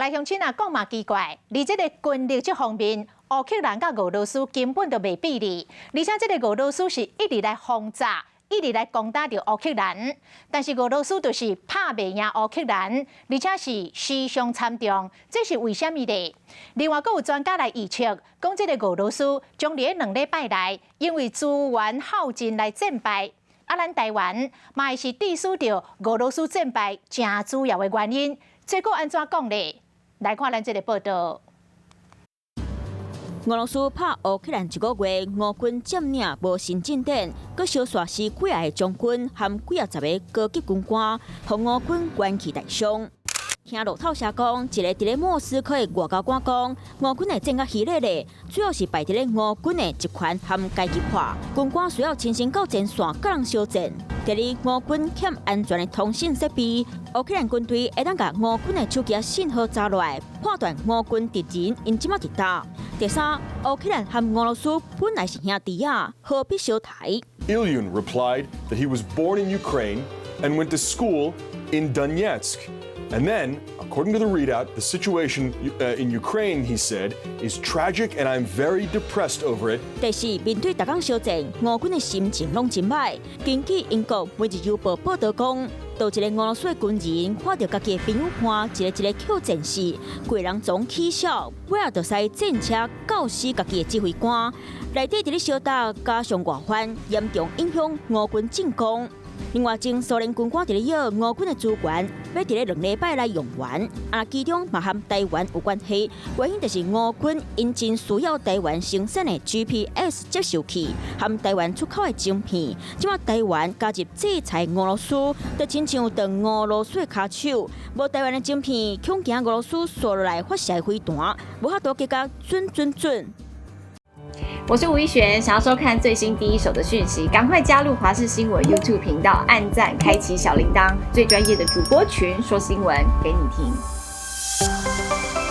来乡亲啊，讲嘛奇怪，伫这个军力这方面，乌克兰甲俄罗斯根本就袂比例，而且这个俄罗斯是一直来轰炸。一直来攻打着乌克兰，但是俄罗斯就是拍袂赢乌克兰，而且是死伤惨重，这是为虾米呢？另外，阁有专家来预测，讲这个俄罗斯将伫2礼拜内，因为资源耗尽来战败。咱台湾嘛会是致使着俄罗斯战败真主要的原因。结果安怎讲呢？来看咱这个报道。俄罗斯拍乌克兰1个月，俄军占领无新进展，佮小刷死几个将军和几10个高级军官，互俄军元气大伤。听路透社讲，一个伫咧莫斯科的外交官讲，俄军的战甲激烈咧，主要是败伫咧俄军的集权和阶级化，军官需要亲身到前线甲人相战。第二，俄军欠安全的通信设备，乌克兰军队会当甲俄军的手机信号查落来，判断俄军敌人因即马伫倒。第三，乌克兰和俄罗斯本来是兄弟啊，何必相台？ Ilyun replied that he was born in Ukraine and went to school in Donetsk. And then, according to the readout, the situation in Ukraine, he said, is tragic and I'm very depressed over it. 第四，面对逐工相战，俄军的心情拢真歹。根据英国《每日邮报》报道讲，有一个俄罗斯的军人看到家己的朋友换一个扣战士，贵人总起笑，尾仔就使战车教死家己的指挥官，内底伫咧相打，加上外患，严重影响俄军进攻。 另外，前苏联军官伫咧要俄军的资源，要伫咧2礼拜内用完。其中嘛和台湾有关系，原因就是俄军因真需要台湾生产的 GPS 接收器和台湾出口的晶片。即马台湾加入制裁俄罗斯，就亲像断俄罗斯的骹手，无台湾的晶片，恐惊俄罗斯锁落来发射飞弹，无法度结果准。 我是吴一璇，想要收看最新第一手的讯息，赶快加入华视新闻 YouTube 频道，按赞，开启小铃铛，最专业的主播群说新闻给你听。